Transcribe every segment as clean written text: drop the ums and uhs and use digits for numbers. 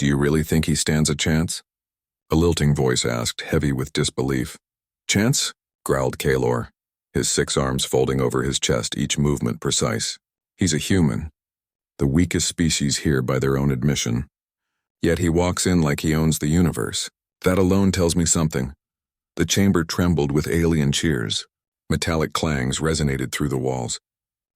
Do you really think he stands a chance? A lilting voice asked, heavy with disbelief. Chance? Growled Kalor, his 6 arms folding over his chest, each movement precise. He's a human, the weakest species here by their own admission. Yet he walks in like he owns the universe. That alone tells me something. The chamber trembled with alien cheers. Metallic clangs resonated through the walls.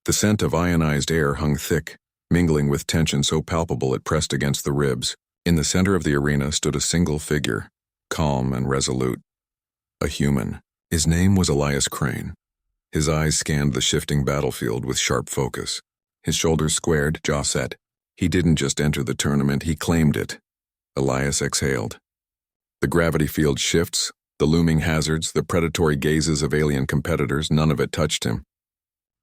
The scent of ionized air hung thick, mingling with tension so palpable it pressed against the ribs. In the center of the arena stood a single figure, calm and resolute. A human. His name was Elias Crane. His eyes scanned the shifting battlefield with sharp focus. His shoulders squared, jaw set. He didn't just enter the tournament, he claimed it. Elias exhaled. The gravity field shifts, the looming hazards, the predatory gazes of alien competitors, none of it touched him.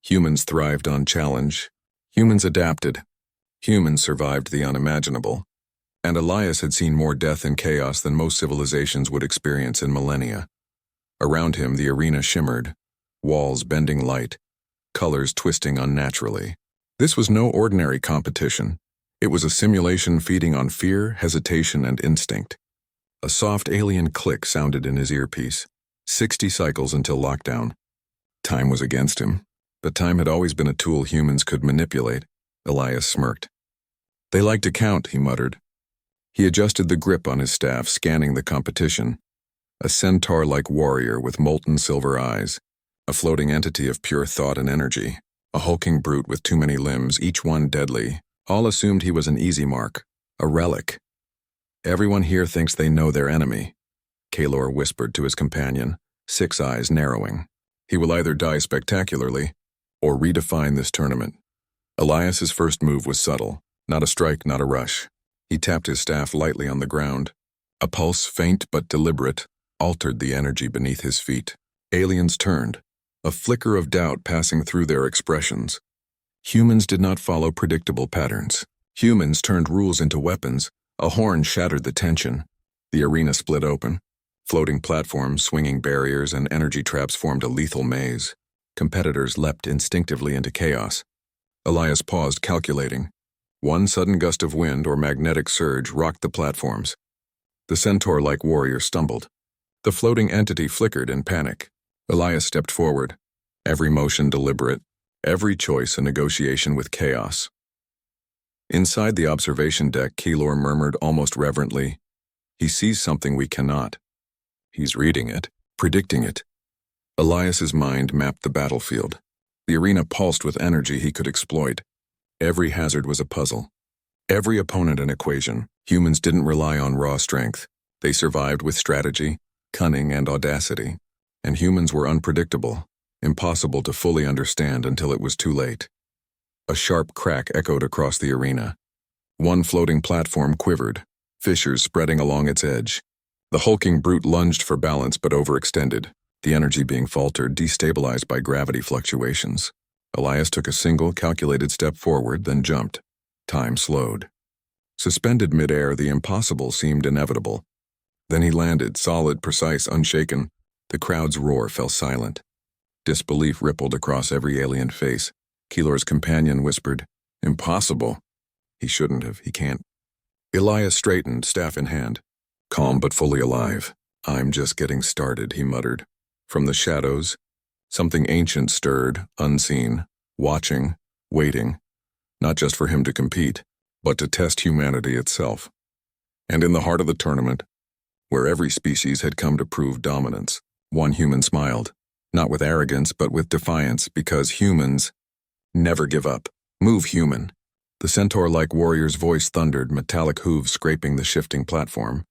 Humans thrived on challenge. Humans adapted. Humans survived the unimaginable. And Elias had seen more death and chaos than most civilizations would experience in millennia. Around him, the arena shimmered, walls bending light, colors twisting unnaturally. This was no ordinary competition. It was a simulation feeding on fear, hesitation, and instinct. A soft alien click sounded in his earpiece. 60 cycles until lockdown. Time was against him, but time had always been a tool humans could manipulate. Elias smirked. They like to count, he muttered. He adjusted the grip on his staff, scanning the competition. A centaur-like warrior with molten silver eyes, a floating entity of pure thought and energy, a hulking brute with too many limbs, each one deadly. All assumed he was an easy mark, a relic. Everyone here thinks they know their enemy, Kalor whispered to his companion, 6 eyes narrowing. He will either die spectacularly, or redefine this tournament. Elias's first move was subtle, not a strike, not a rush. He tapped his staff lightly on the ground. A pulse, faint but deliberate, altered the energy beneath his feet. Aliens turned, a flicker of doubt passing through their expressions. Humans did not follow predictable patterns. Humans turned rules into weapons. A horn shattered the tension. The arena split open. Floating platforms, swinging barriers, and energy traps formed a lethal maze. Competitors leapt instinctively into chaos. Elias paused, calculating. One sudden gust of wind or magnetic surge rocked the platforms. The centaur-like warrior stumbled. The floating entity flickered in panic. Elias stepped forward, every motion deliberate, every choice a negotiation with chaos. Inside the observation deck, Kalor murmured almost reverently, "He sees something we cannot. He's reading it, predicting it." Elias's mind mapped the battlefield. The arena pulsed with energy he could exploit. Every hazard was a puzzle. Every opponent an equation. Humans didn't rely on raw strength. They survived with strategy, cunning, and audacity. And humans were unpredictable, impossible to fully understand until it was too late. A sharp crack echoed across the arena. One floating platform quivered, fissures spreading along its edge. The hulking brute lunged for balance but overextended, the energy being faltered, destabilized by gravity fluctuations. Elias took a single, calculated step forward, then jumped. Time slowed. Suspended midair, the impossible seemed inevitable. Then he landed, solid, precise, unshaken. The crowd's roar fell silent. Disbelief rippled across every alien face. Kalor's companion whispered, "Impossible." He shouldn't have, he can't. Elias straightened, staff in hand. Calm but fully alive. "I'm just getting started," he muttered. From the shadows, something ancient stirred, unseen, watching, waiting, not just for him to compete, but to test humanity itself. And in the heart of the tournament, where every species had come to prove dominance, one human smiled, not with arrogance but with defiance, because humans never give up. Move, human. The centaur-like warrior's voice thundered, metallic hooves scraping the shifting platform.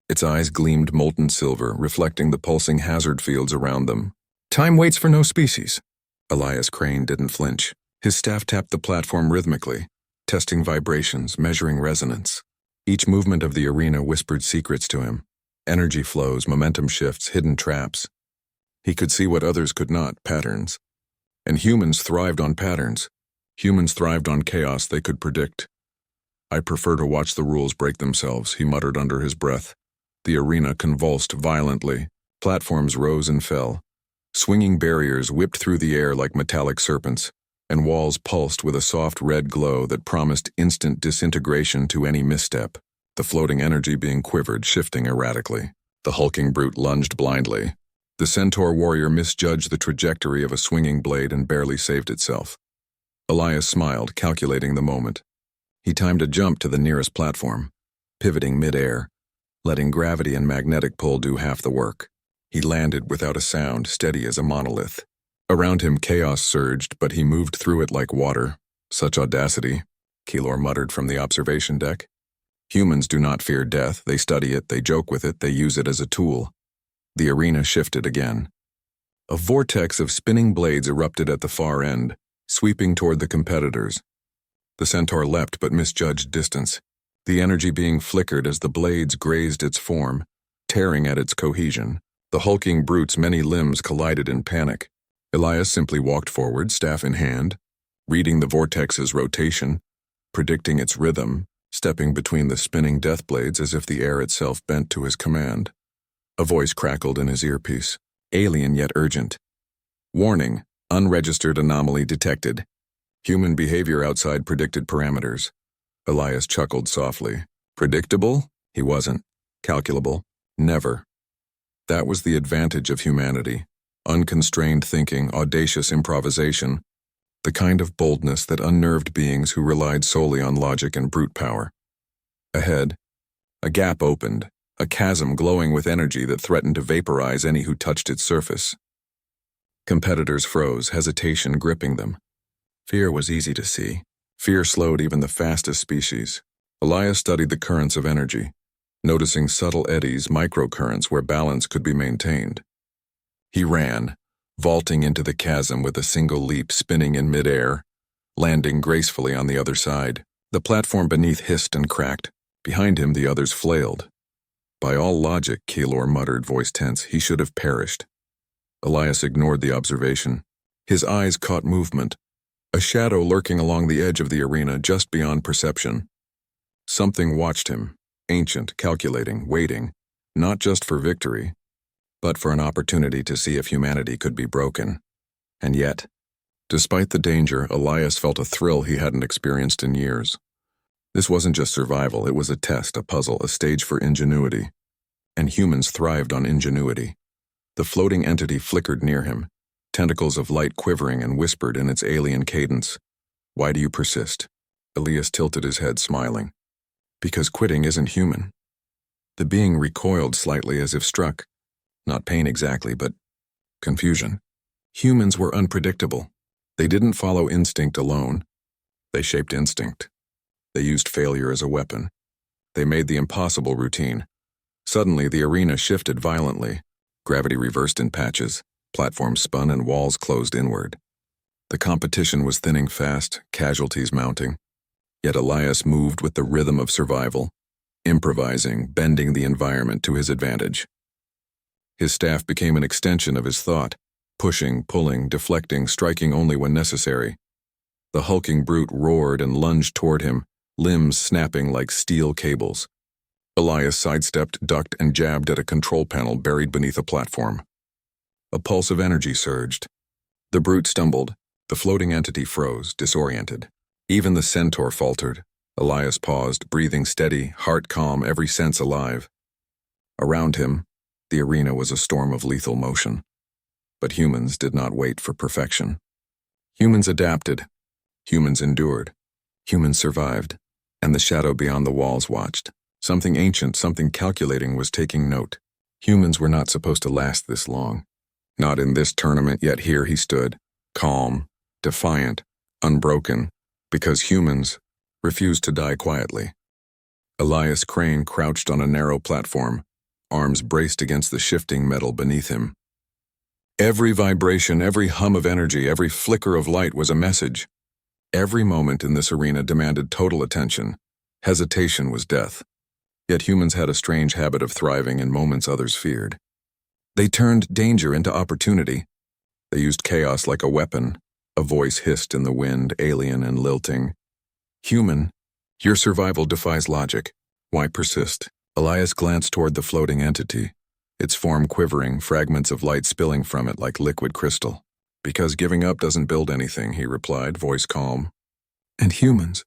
Its eyes gleamed molten silver, reflecting the pulsing hazard fields around them. "Time waits for no species." Elias Crane didn't flinch. His staff tapped the platform rhythmically, testing vibrations, measuring resonance. Each movement of the arena whispered secrets to him. Energy flows, momentum shifts, hidden traps. He could see what others could not, patterns. And humans thrived on patterns. Humans thrived on chaos they could predict. "I prefer to watch the rules break themselves," he muttered under his breath. The arena convulsed violently. Platforms rose and fell. Swinging barriers whipped through the air like metallic serpents, and walls pulsed with a soft red glow that promised instant disintegration to any misstep. the floating energy being quivered, shifting erratically. The hulking brute lunged blindly. The centaur warrior misjudged the trajectory of a swinging blade and barely saved itself. Elias smiled, calculating the moment. He timed a jump to the nearest platform, pivoting mid-air, letting gravity and magnetic pull do half the work. He landed without a sound, steady as a monolith. Around him chaos surged, but he moved through it like water. Such audacity, Keylor muttered from the observation deck. Humans do not fear death, they study it, they joke with it, they use it as a tool. The arena shifted again. A vortex of spinning blades erupted at the far end, sweeping toward the competitors. The centaur leapt but misjudged distance, the energy being flickered as the blades grazed its form, tearing at its cohesion. The hulking brute's many limbs collided in panic. Elias simply walked forward, staff in hand, reading the vortex's rotation, predicting its rhythm, stepping between the spinning death blades as if the air itself bent to his command. A voice crackled in his earpiece, alien yet urgent. Warning, unregistered anomaly detected. Human behavior outside predicted parameters. Elias chuckled softly. Predictable? He wasn't. Calculable? Never. That was the advantage of humanity. Unconstrained thinking, audacious improvisation, the kind of boldness that unnerved beings who relied solely on logic and brute power. Ahead, a gap opened, a chasm glowing with energy that threatened to vaporize any who touched its surface. Competitors froze, hesitation gripping them. Fear was easy to see. Fear slowed even the fastest species. Elias studied the currents of energy, noticing subtle eddies, microcurrents where balance could be maintained. He ran, vaulting into the chasm with a single leap, spinning in midair, landing gracefully on the other side. The platform beneath hissed and cracked. Behind him, the others flailed. By all logic, Keylor muttered, voice tense, he should have perished. Elias ignored the observation. His eyes caught movement, a shadow lurking along the edge of the arena just beyond perception. Something watched him, ancient, calculating, waiting, not just for victory, but for an opportunity to see if humanity could be broken. And yet, despite the danger, Elias felt a thrill he hadn't experienced in years. This wasn't just survival, it was a test, a puzzle, a stage for ingenuity. And humans thrived on ingenuity. The floating entity flickered near him, tentacles of light quivering, and whispered in its alien cadence, "Why do you persist?" Elias tilted his head, smiling. "Because quitting isn't human." The being recoiled slightly as if struck. Not pain exactly, but confusion. Humans were unpredictable. They didn't follow instinct alone. They shaped instinct. They used failure as a weapon. They made the impossible routine. Suddenly, the arena shifted violently. Gravity reversed in patches. Platforms spun and walls closed inward. The competition was thinning fast, casualties mounting. Yet Elias moved with the rhythm of survival, improvising, bending the environment to his advantage. His staff became an extension of his thought, pushing, pulling, deflecting, striking only when necessary. The hulking brute roared and lunged toward him, limbs snapping like steel cables. Elias sidestepped, ducked, and jabbed at a control panel buried beneath a platform. A pulse of energy surged. The brute stumbled. The floating entity froze, disoriented. Even the centaur faltered. Elias paused, breathing steady, heart calm, every sense alive. Around him, the arena was a storm of lethal motion. But humans did not wait for perfection. Humans adapted. Humans endured. Humans survived. And the shadow beyond the walls watched. Something ancient, something calculating was taking note. Humans were not supposed to last this long. Not in this tournament, yet here he stood, calm, defiant, unbroken, because humans refused to die quietly. Elias Crane crouched on a narrow platform, arms braced against the shifting metal beneath him. Every vibration, every hum of energy, every flicker of light was a message. Every moment in this arena demanded total attention. Hesitation was death. Yet humans had a strange habit of thriving in moments others feared. They turned danger into opportunity. They used chaos like a weapon. A voice hissed in the wind, alien and lilting. "Human, your survival defies logic. Why persist?" Elias glanced toward the floating entity, its form quivering, fragments of light spilling from it like liquid crystal. "Because giving up doesn't build anything," he replied, voice calm. "And humans,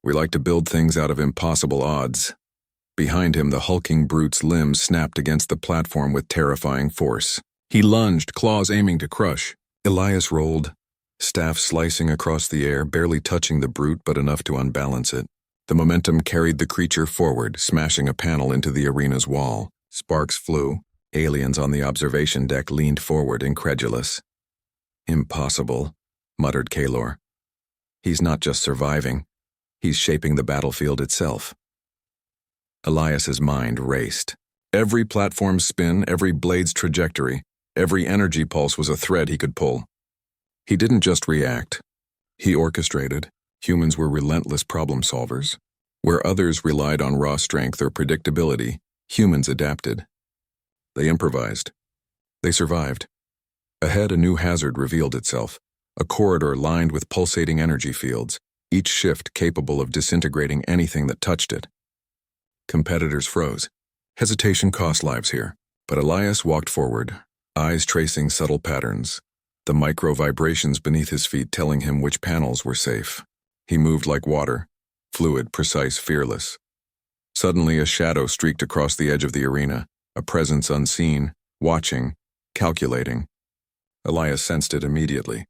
we like to build things out of impossible odds." Behind him, the hulking brute's limbs snapped against the platform with terrifying force. He lunged, claws aiming to crush. Elias rolled, staff slicing across the air, barely touching the brute but enough to unbalance it. The momentum carried the creature forward, smashing a panel into the arena's wall. Sparks flew. Aliens on the observation deck leaned forward, incredulous. "Impossible," muttered Kalor. "He's not just surviving. He's shaping the battlefield itself." Elias's mind raced. Every platform's spin, every blade's trajectory, every energy pulse was a thread he could pull. He didn't just react. He orchestrated. Humans were relentless problem solvers. Where others relied on raw strength or predictability, humans adapted. They improvised. They survived. Ahead, a new hazard revealed itself, a corridor lined with pulsating energy fields, each shift capable of disintegrating anything that touched it. Competitors froze. Hesitation cost lives here, but Elias walked forward, eyes tracing subtle patterns, the micro vibrations beneath his feet telling him which panels were safe. He moved like water, fluid, precise, fearless. Suddenly, a shadow streaked across the edge of the arena, a presence unseen, watching, calculating. Elias sensed it immediately.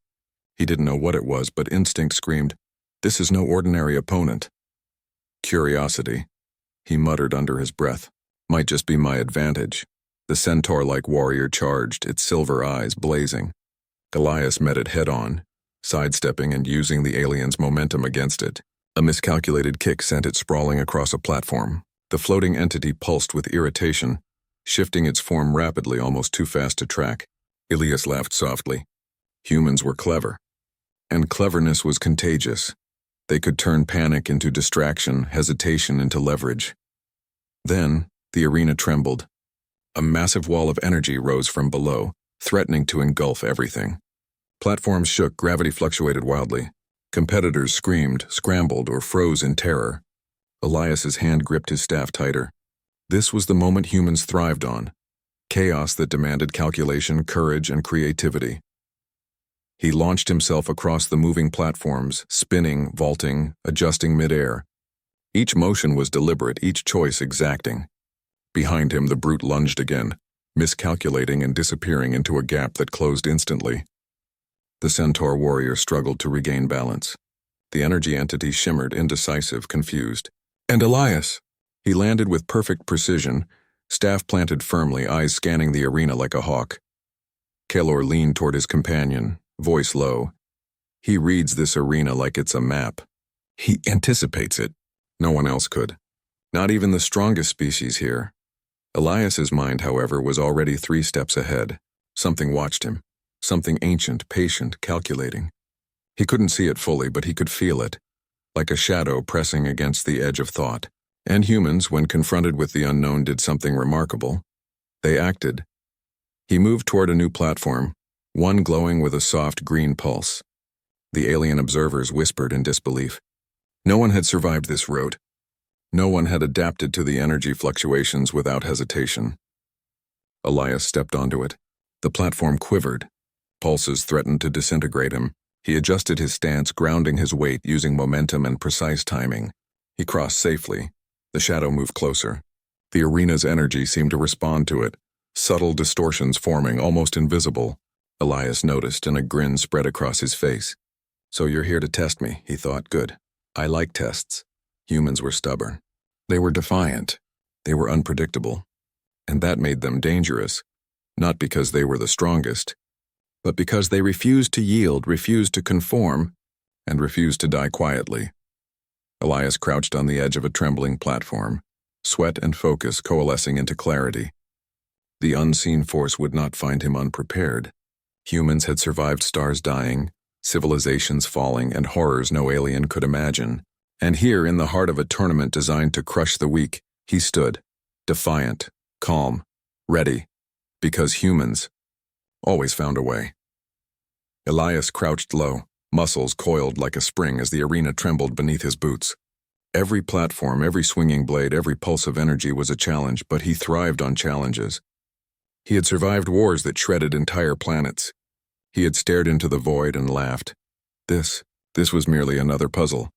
He didn't know what it was, but instinct screamed, "This is no ordinary opponent." Curiosity, he muttered under his breath, might just be my advantage. The centaur-like warrior charged, its silver eyes blazing. Elias met it head-on, sidestepping and using the alien's momentum against it. A miscalculated kick sent it sprawling across a platform. The floating entity pulsed with irritation, shifting its form rapidly, almost too fast to track. Elias laughed softly. Humans were clever. And cleverness was contagious. They could turn panic into distraction, hesitation into leverage. Then, the arena trembled. A massive wall of energy rose from below, threatening to engulf everything. Platforms shook, gravity fluctuated wildly. Competitors screamed, scrambled, or froze in terror. Elias's hand gripped his staff tighter. This was the moment humans thrived on. Chaos that demanded calculation, courage, and creativity. He launched himself across the moving platforms, spinning, vaulting, adjusting midair. Each motion was deliberate, each choice exacting. Behind him, the brute lunged again, miscalculating and disappearing into a gap that closed instantly. The centaur warrior struggled to regain balance. The energy entity shimmered, indecisive, confused. And Elias! He landed with perfect precision, staff planted firmly, eyes scanning the arena like a hawk. Kalor leaned toward his companion, voice low. He reads this arena like it's a map. He anticipates it. No one else could. Not even the strongest species here. Elias's mind, however, was already 3 steps ahead. Something watched him. Something ancient, patient, calculating. He couldn't see it fully, but he could feel it, like a shadow pressing against the edge of thought. And humans, when confronted with the unknown, did something remarkable. They acted. He moved toward a new platform, one glowing with a soft green pulse. The alien observers whispered in disbelief. No one had survived this road. No one had adapted to the energy fluctuations without hesitation. Elias stepped onto it. The platform quivered. Pulses threatened to disintegrate him. He adjusted his stance, grounding his weight using momentum and precise timing. He crossed safely. The shadow moved closer. The arena's energy seemed to respond to it, subtle distortions forming, almost invisible. Elias noticed, and a grin spread across his face. So you're here to test me, he thought. Good. I like tests. Humans were stubborn. They were defiant. They were unpredictable. And that made them dangerous, not because they were the strongest, but because they refused to yield, refused to conform, and refused to die quietly. Elias crouched on the edge of a trembling platform, sweat and focus coalescing into clarity. The unseen force would not find him unprepared. Humans had survived stars dying, civilizations falling, and horrors no alien could imagine. And here, in the heart of a tournament designed to crush the weak, he stood, defiant, calm, ready, because humans always found a way. Elias crouched low, muscles coiled like a spring as the arena trembled beneath his boots. Every platform, every swinging blade, every pulse of energy was a challenge, but he thrived on challenges. He had survived wars that shredded entire planets. He had stared into the void and laughed. This was merely another puzzle.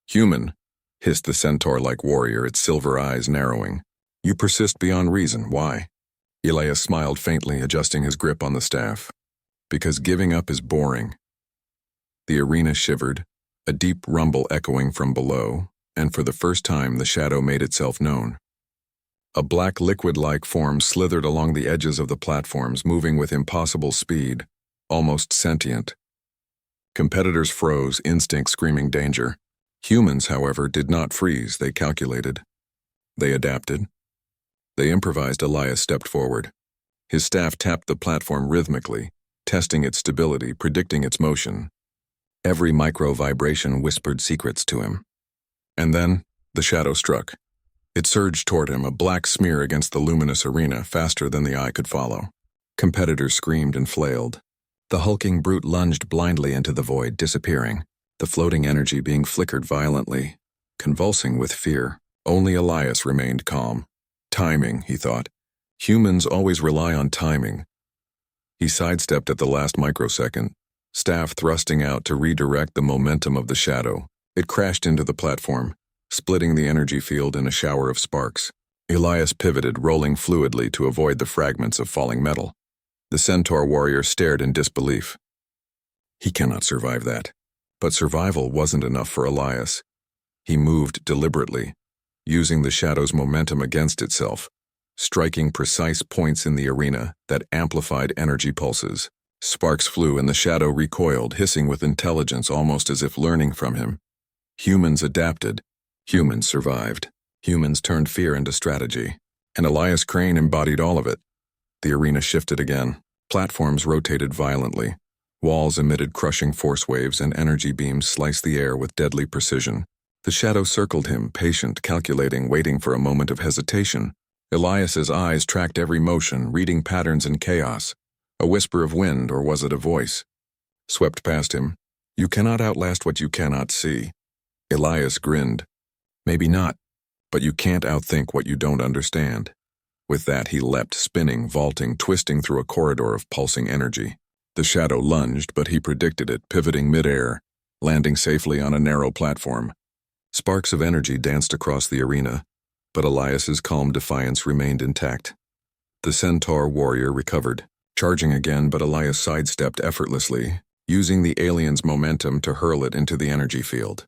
Human, hissed the centaur-like warrior, its silver eyes narrowing. "You persist beyond reason. Why?" Elias smiled faintly, adjusting his grip on the staff. "Because giving up is boring." The arena shivered, a deep rumble echoing from below, and for the first time the shadow made itself known. A black liquid-like form slithered along the edges of the platforms, moving with impossible speed, almost sentient. Competitors froze, instinct screaming danger. Humans, however, did not freeze. They calculated. They adapted. They improvised. Elias stepped forward. His staff tapped the platform rhythmically, testing its stability, predicting its motion. Every micro-vibration whispered secrets to him. And then, the shadow struck. It surged toward him, a black smear against the luminous arena, faster than the eye could follow. Competitors screamed and flailed. The hulking brute lunged blindly into the void, disappearing, the floating energy being flickered violently, convulsing with fear. Only Elias remained calm. Timing, he thought. Humans always rely on timing. He sidestepped at the last microsecond, staff thrusting out to redirect the momentum of the shadow. It crashed into the platform, splitting the energy field in a shower of sparks. Elias pivoted, rolling fluidly to avoid the fragments of falling metal. The centaur warrior stared in disbelief. He cannot survive that. But survival wasn't enough for Elias. He moved deliberately, using the shadow's momentum against itself, striking precise points in the arena that amplified energy pulses. Sparks flew and the shadow recoiled, hissing with intelligence, almost as if learning from him. Humans adapted. Humans survived. Humans turned fear into strategy. And Elias Crane embodied all of it. The arena shifted again. Platforms rotated violently. Walls emitted crushing force waves and energy beams sliced the air with deadly precision. The shadow circled him, patient, calculating, waiting for a moment of hesitation. Elias's eyes tracked every motion, reading patterns in chaos. A whisper of wind, or was it a voice? Swept past him. "You cannot outlast what you cannot see." Elias grinned. "Maybe not, but you can't outthink what you don't understand." With that, he leapt, spinning, vaulting, twisting through a corridor of pulsing energy. The shadow lunged, but he predicted it, pivoting mid-air, landing safely on a narrow platform. Sparks of energy danced across the arena, but Elias's calm defiance remained intact. The centaur warrior recovered, charging again, but Elias sidestepped effortlessly, using the alien's momentum to hurl it into the energy field.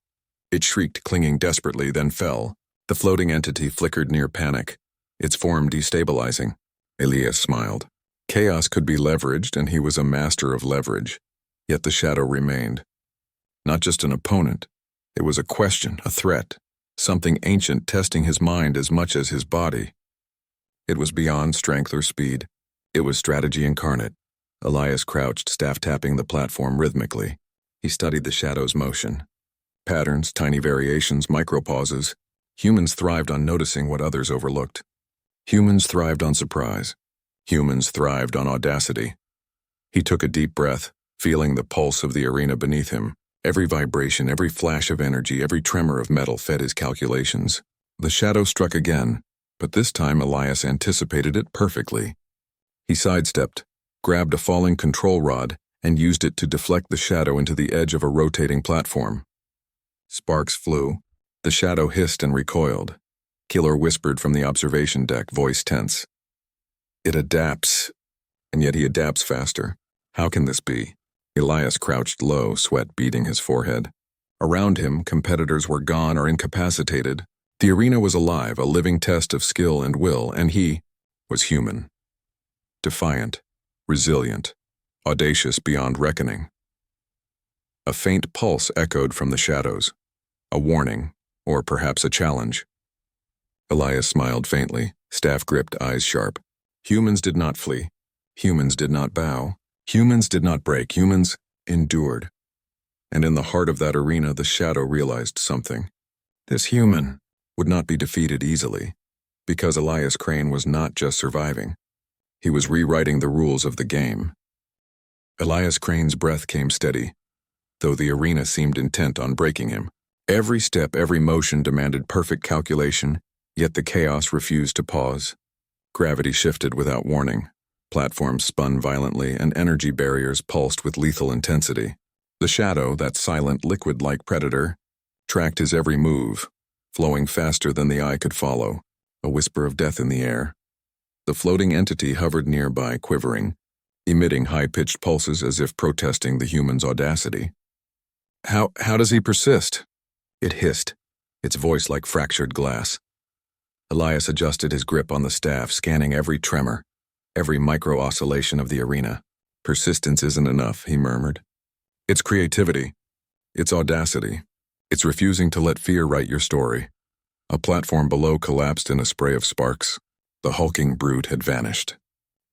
It shrieked, clinging desperately, then fell. The floating entity flickered near panic, its form destabilizing. Elias smiled. Chaos could be leveraged, and he was a master of leverage. Yet the shadow remained. Not just an opponent. It was a question, a threat, something ancient testing his mind as much as his body. It was beyond strength or speed. It was strategy incarnate. Elias crouched, staff tapping the platform rhythmically. He studied the shadow's motion. Patterns, tiny variations, micropauses. Humans thrived on noticing what others overlooked. Humans thrived on surprise. Humans thrived on audacity. He took a deep breath, feeling the pulse of the arena beneath him. Every vibration, every flash of energy, every tremor of metal fed his calculations. The shadow struck again, but this time Elias anticipated it perfectly. He sidestepped, grabbed a falling control rod, and used it to deflect the shadow into the edge of a rotating platform. Sparks flew. The shadow hissed and recoiled. Killer whispered from the observation deck, voice tense. "It adapts, and yet he adapts faster. How can this be?" Elias crouched low, sweat beading his forehead. Around him, competitors were gone or incapacitated. The arena was alive, a living test of skill and will, and he was human. Defiant, resilient, audacious beyond reckoning. A faint pulse echoed from the shadows. A warning, or perhaps a challenge. Elias smiled faintly, staff gripped, eyes sharp. Humans did not flee. Humans did not bow. Humans did not break. Humans endured. And in the heart of that arena, the shadow realized something. This human would not be defeated easily, because Elias Crane was not just surviving. He was rewriting the rules of the game. Elias Crane's breath came steady, though the arena seemed intent on breaking him. Every step, every motion demanded perfect calculation, yet the chaos refused to pause. Gravity shifted without warning. Platforms spun violently, and energy barriers pulsed with lethal intensity. The shadow, that silent, liquid-like predator, tracked his every move, flowing faster than the eye could follow, a whisper of death in the air. The floating entity hovered nearby, quivering, emitting high-pitched pulses as if protesting the human's audacity. How does he persist? It hissed, its voice like fractured glass. Elias adjusted his grip on the staff, scanning every tremor, every micro-oscillation of the arena. Persistence isn't enough, he murmured. It's creativity. It's audacity. It's refusing to let fear write your story. A platform below collapsed in a spray of sparks. The hulking brute had vanished.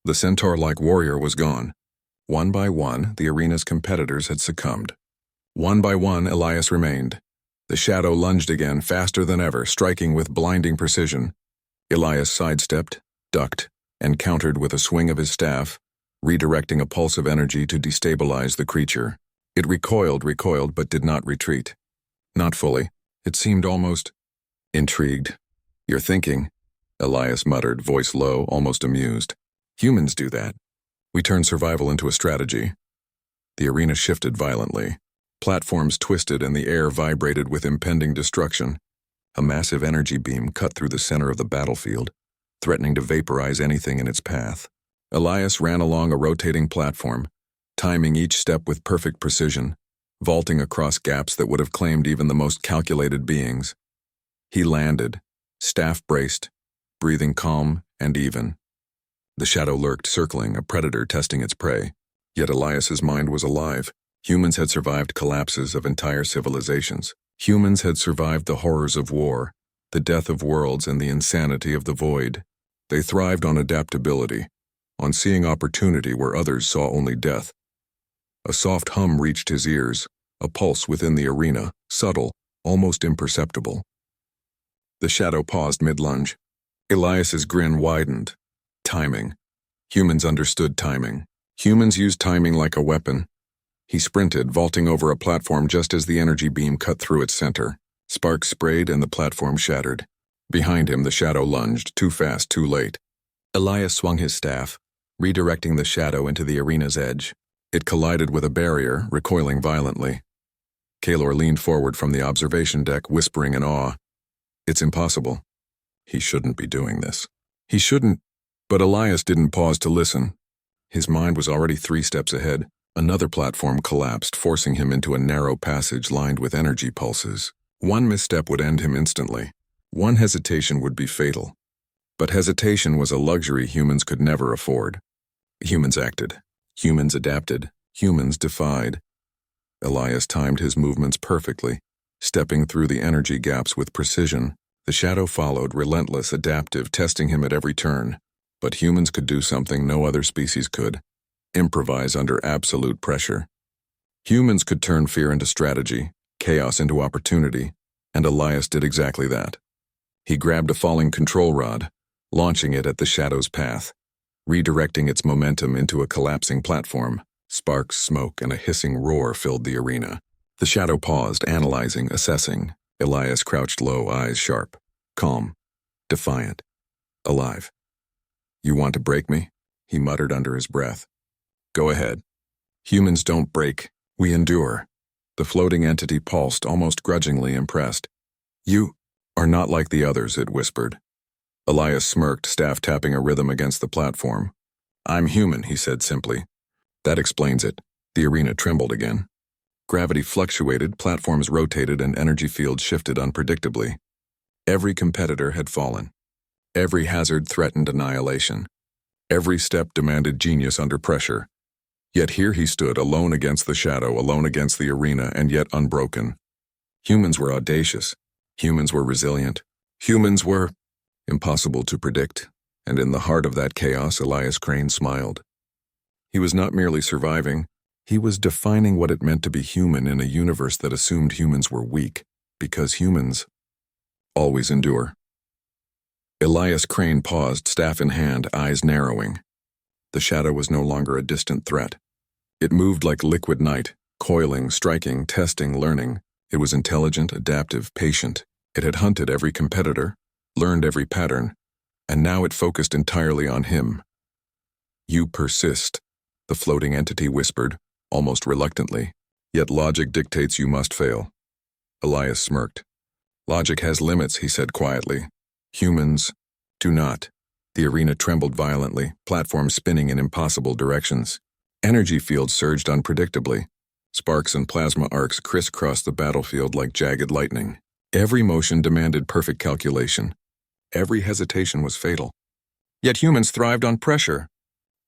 The centaur-like warrior was gone. One by one, the arena's competitors had succumbed. One by one, Elias remained. The shadow lunged again, faster than ever, striking with blinding precision. Elias sidestepped, ducked, and countered with a swing of his staff, redirecting a pulse of energy to destabilize the creature. It recoiled, but did not retreat. Not fully. It seemed almost intrigued. You're thinking, Elias muttered, voice low, almost amused. Humans do that. We turn survival into a strategy. The arena shifted violently. Platforms twisted and the air vibrated with impending destruction. A massive energy beam cut through the center of the battlefield, threatening to vaporize anything in its path. Elias ran along a rotating platform, timing each step with perfect precision, vaulting across gaps that would have claimed even the most calculated beings. He landed, staff braced, breathing calm and even. The shadow lurked, circling, a predator testing its prey. Yet Elias's mind was alive. Humans had survived collapses of entire civilizations. Humans had survived the horrors of war, the death of worlds, and the insanity of the void. They thrived on adaptability, on seeing opportunity where others saw only death. A soft hum reached his ears, a pulse within the arena, subtle, almost imperceptible. The shadow paused mid-lunge. Elias's grin widened. Timing. Humans understood timing. Humans used timing like a weapon. He sprinted, vaulting over a platform just as the energy beam cut through its center. Sparks sprayed and the platform shattered. Behind him, the shadow lunged, too fast, too late. Elias swung his staff, redirecting the shadow into the arena's edge. It collided with a barrier, recoiling violently. Kaelor leaned forward from the observation deck, whispering in awe. It's impossible. He shouldn't be doing this. He shouldn't. But Elias didn't pause to listen. His mind was already 3 steps ahead. Another platform collapsed, forcing him into a narrow passage lined with energy pulses. One misstep would end him instantly. One hesitation would be fatal. But hesitation was a luxury humans could never afford. Humans acted. Humans adapted. Humans defied. Elias timed his movements perfectly, stepping through the energy gaps with precision. The shadow followed, relentless, adaptive, testing him at every turn. But humans could do something no other species could. Improvise under absolute pressure. Humans could turn fear into strategy, chaos into opportunity, and Elias did exactly that. He grabbed a falling control rod, launching it at the shadow's path, redirecting its momentum into a collapsing platform. Sparks, smoke, and a hissing roar filled the arena. The shadow paused, analyzing, assessing. Elias crouched low, eyes sharp, calm, defiant, alive. You want to break me? He muttered under his breath. Go ahead. Humans don't break, we endure. The floating entity pulsed, almost grudgingly impressed. You are not like the others, it whispered. Elias smirked, staff tapping a rhythm against the platform. I'm human, he said simply. That explains it. The arena trembled again. Gravity fluctuated, platforms rotated, and energy fields shifted unpredictably. Every competitor had fallen. Every hazard threatened annihilation. Every step demanded genius under pressure. Yet here he stood, alone against the shadow, alone against the arena, and yet unbroken. Humans were audacious. Humans were resilient. Humans were impossible to predict. And in the heart of that chaos, Elias Crane smiled. He was not merely surviving. He was defining what it meant to be human in a universe that assumed humans were weak, because humans always endure. Elias Crane paused, staff in hand, eyes narrowing. The shadow was no longer a distant threat. It moved like liquid night, coiling, striking, testing, learning. It was intelligent, adaptive, patient. It had hunted every competitor, learned every pattern, and now it focused entirely on him. You persist, the floating entity whispered, almost reluctantly. Yet logic dictates you must fail. Elias smirked. Logic has limits, he said quietly. Humans do not. The arena trembled violently, platforms spinning in impossible directions. Energy fields surged unpredictably. Sparks and plasma arcs crisscrossed the battlefield like jagged lightning. Every motion demanded perfect calculation. Every hesitation was fatal. Yet humans thrived on pressure.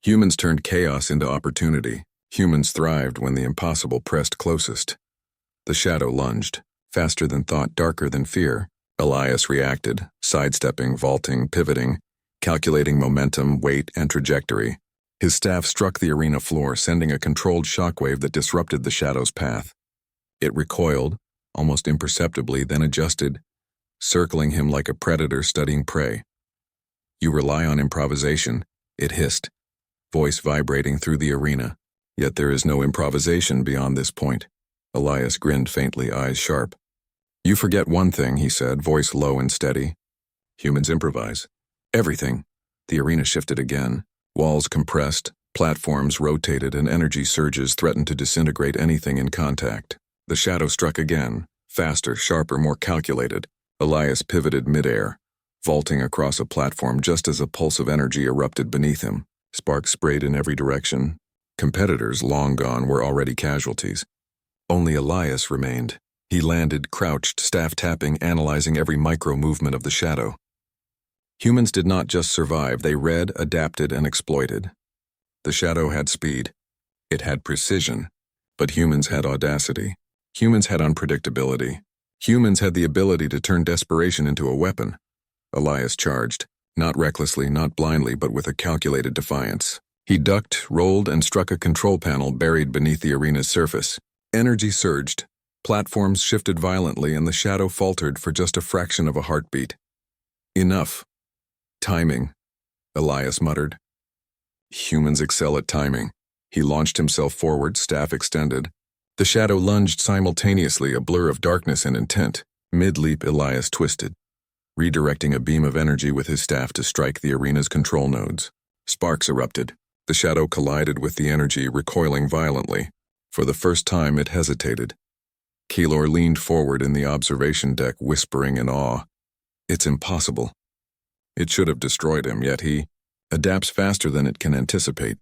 Humans turned chaos into opportunity. Humans thrived when the impossible pressed closest. The shadow lunged, faster than thought, darker than fear. Elias reacted, sidestepping, vaulting, pivoting, calculating momentum, weight, and trajectory. His staff struck the arena floor, sending a controlled shockwave that disrupted the shadow's path. It recoiled, almost imperceptibly, then adjusted, circling him like a predator studying prey. You rely on improvisation, it hissed, voice vibrating through the arena. Yet there is no improvisation beyond this point. Elias grinned faintly, eyes sharp. You forget one thing, he said, voice low and steady. Humans improvise. Everything. The arena shifted again. Walls compressed, platforms rotated, and energy surges threatened to disintegrate anything in contact. The shadow struck again, faster, sharper, more calculated. Elias pivoted midair, vaulting across a platform just as a pulse of energy erupted beneath him. Sparks sprayed in every direction. Competitors, long gone, were already casualties. Only Elias remained. He landed, crouched, staff tapping, analyzing every micro-movement of the shadow. Humans did not just survive, they read, adapted, and exploited. The shadow had speed. It had precision. But humans had audacity. Humans had unpredictability. Humans had the ability to turn desperation into a weapon. Elias charged, not recklessly, not blindly, but with a calculated defiance. He ducked, rolled, and struck a control panel buried beneath the arena's surface. Energy surged. Platforms shifted violently, and the shadow faltered for just a fraction of a heartbeat. Enough. Timing, Elias muttered. Humans excel at timing. He launched himself forward, staff extended. The shadow lunged simultaneously, a blur of darkness and intent. Mid-leap, Elias twisted, redirecting a beam of energy with his staff to strike the arena's control nodes. Sparks erupted. The shadow collided with the energy, recoiling violently. For the first time, it hesitated. Keylor leaned forward in the observation deck, whispering in awe. It's impossible. It should have destroyed him, yet he adapts faster than it can anticipate.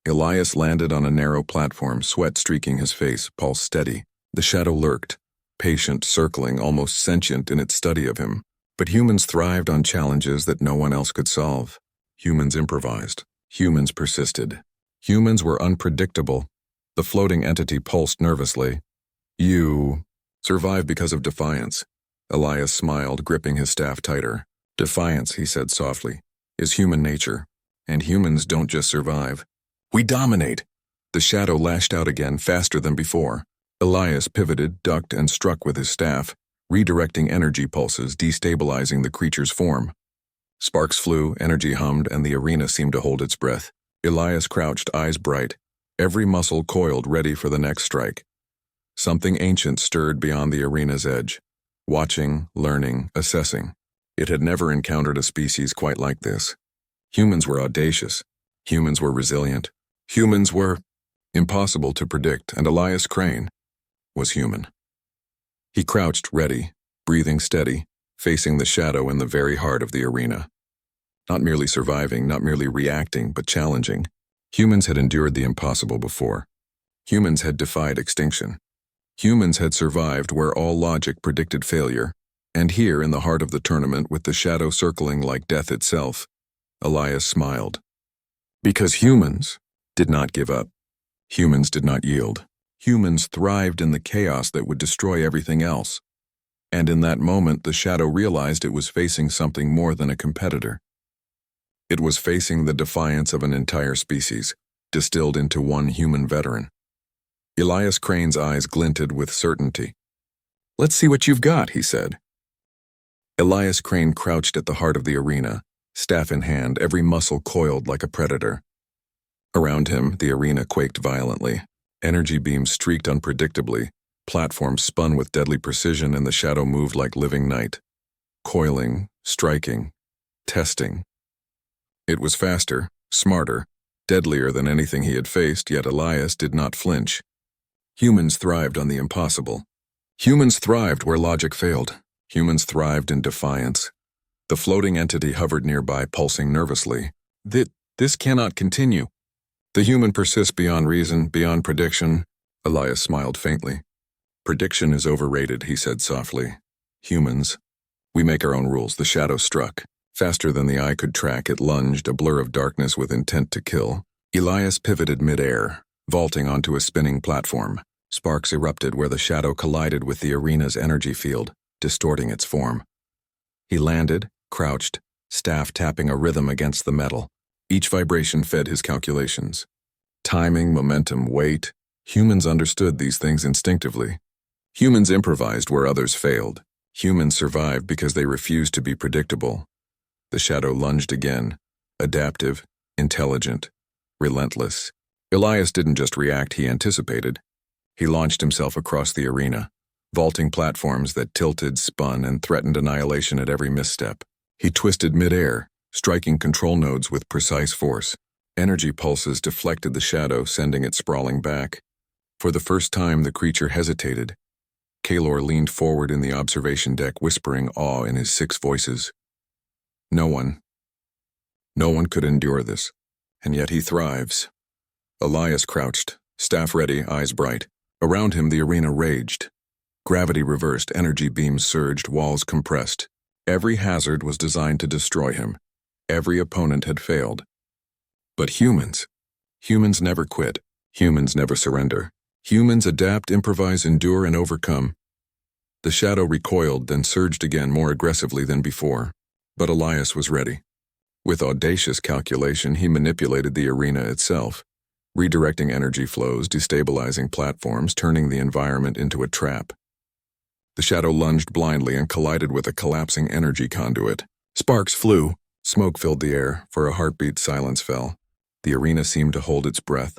Elias landed on a narrow platform, sweat streaking his face, pulse steady. The shadow lurked, patient, circling, almost sentient in its study of him. But humans thrived on challenges that no one else could solve. Humans improvised. Humans persisted. Humans were unpredictable. The floating entity pulsed nervously. You survive because of defiance. Elias smiled, gripping his staff tighter. Defiance, he said softly, is human nature. And humans don't just survive. We dominate. The shadow lashed out again, faster than before. Elias pivoted, ducked, and struck with his staff, redirecting energy pulses, destabilizing the creature's form. Sparks flew, energy hummed, and the arena seemed to hold its breath. Elias crouched, eyes bright, every muscle coiled, ready for the next strike. Something ancient stirred beyond the arena's edge, watching, learning, assessing. It had never encountered a species quite like this. Humans were audacious. Humans were resilient. Humans were impossible to predict, and Elias Crane was human. He crouched, ready, breathing steady, facing the shadow in the very heart of the arena. Not merely surviving, not merely reacting, but challenging. Humans had endured the impossible before. Humans had defied extinction. Humans had survived where all logic predicted failure. And here, in the heart of the tournament, with the shadow circling like death itself, Elias smiled. Because humans did not give up. Humans did not yield. Humans thrived in the chaos that would destroy everything else. And in that moment, the shadow realized it was facing something more than a competitor. It was facing the defiance of an entire species, distilled into one human veteran. Elias Crane's eyes glinted with certainty. Let's see what you've got, he said. Elias Crane crouched at the heart of the arena, staff in hand, every muscle coiled like a predator. Around him, the arena quaked violently. Energy beams streaked unpredictably, platforms spun with deadly precision, and the shadow moved like living night. Coiling, striking, testing. It was faster, smarter, deadlier than anything he had faced, yet Elias did not flinch. Humans thrived on the impossible. Humans thrived where logic failed. Humans thrived in defiance. The floating entity hovered nearby, pulsing nervously. This cannot continue. The human persists beyond reason, beyond prediction. Elias smiled faintly. Prediction is overrated, he said softly. Humans, we make our own rules. The shadow struck. Faster than the eye could track, it lunged, a blur of darkness with intent to kill. Elias pivoted mid-air, vaulting onto a spinning platform. Sparks erupted where the shadow collided with the arena's energy field, distorting its form. He landed, crouched, staff tapping a rhythm against the metal. Each vibration fed his calculations. Timing, momentum, weight. Humans understood these things instinctively. Humans improvised where others failed. Humans survived because they refused to be predictable. The shadow lunged again, adaptive, intelligent, relentless. Elias didn't just react, he anticipated. He launched himself across the arena, vaulting platforms that tilted, spun, and threatened annihilation at every misstep. He twisted mid-air, striking control nodes with precise force. Energy pulses deflected the shadow, sending it sprawling back. For the first time, the creature hesitated. Kalor leaned forward in the observation deck, whispering awe in his 6 voices. No one could endure this, and yet he thrives. Elias crouched, staff ready, eyes bright. Around him, the arena raged. Gravity reversed, energy beams surged, walls compressed. Every hazard was designed to destroy him. Every opponent had failed. But humans never quit. Humans never surrender. Humans adapt, improvise, endure, and overcome. The shadow recoiled, then surged again more aggressively than before. But Elias was ready. With audacious calculation, he manipulated the arena itself, redirecting energy flows, destabilizing platforms, turning the environment into a trap. The shadow lunged blindly and collided with a collapsing energy conduit. Sparks flew. Smoke filled the air. For a heartbeat, silence fell. The arena seemed to hold its breath.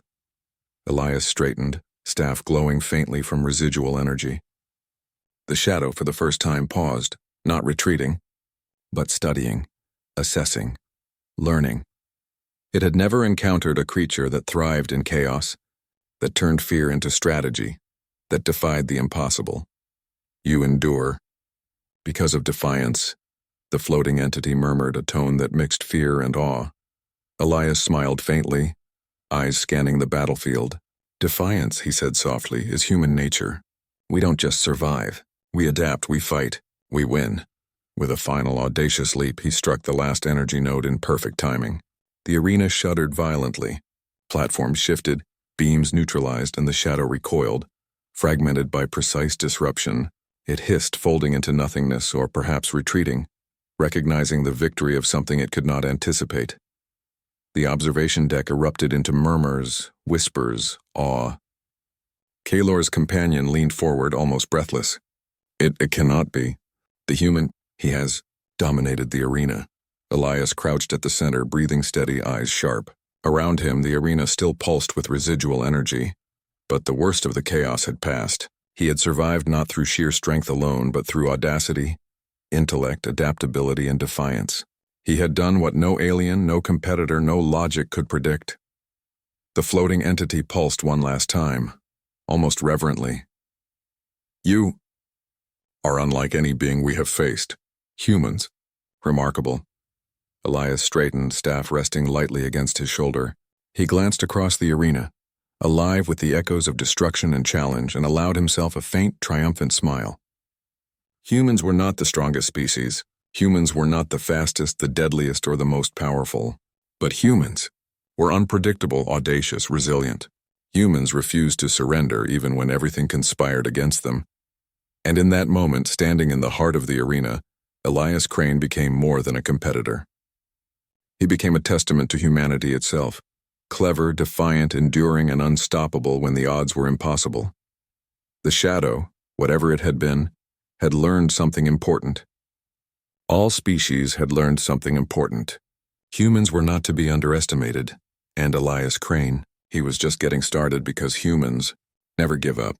Elias straightened, staff glowing faintly from residual energy. The shadow, for the first time, paused, not retreating, but studying, assessing, learning. It had never encountered a creature that thrived in chaos, that turned fear into strategy, that defied the impossible. You endure. Because of defiance, the floating entity murmured, a tone that mixed fear and awe. Elias smiled faintly, eyes scanning the battlefield. Defiance, he said softly, is human nature. We don't just survive. We adapt, we fight, we win. With a final audacious leap, he struck the last energy node in perfect timing. The arena shuddered violently. Platforms shifted, beams neutralized, and the shadow recoiled, fragmented by precise disruption. It hissed, folding into nothingness, or perhaps retreating, recognizing the victory of something it could not anticipate. The observation deck erupted into murmurs, whispers, awe. Kalor's companion leaned forward, almost breathless. It cannot be. The human, he has dominated the arena. Elias crouched at the center, breathing steady, eyes sharp. Around him, the arena still pulsed with residual energy. But the worst of the chaos had passed. He had survived not through sheer strength alone, but through audacity, intellect, adaptability, and defiance. He had done what no alien, no competitor, no logic could predict. The floating entity pulsed one last time, almost reverently. You are unlike any being we have faced. Humans. Remarkable. Elias straightened, staff resting lightly against his shoulder. He glanced across the arena, alive with the echoes of destruction and challenge, and allowed himself a faint, triumphant smile. Humans were not the strongest species. Humans were not the fastest, the deadliest, or the most powerful. But humans were unpredictable, audacious, resilient. Humans refused to surrender even when everything conspired against them. And in that moment, standing in the heart of the arena, Elias Crane became more than a competitor. He became a testament to humanity itself, clever, defiant, enduring, and unstoppable when the odds were impossible. The shadow, whatever it had been, had learned something important. All species had learned something important. Humans were not to be underestimated, and Elias Crane, he was just getting started because humans never give up.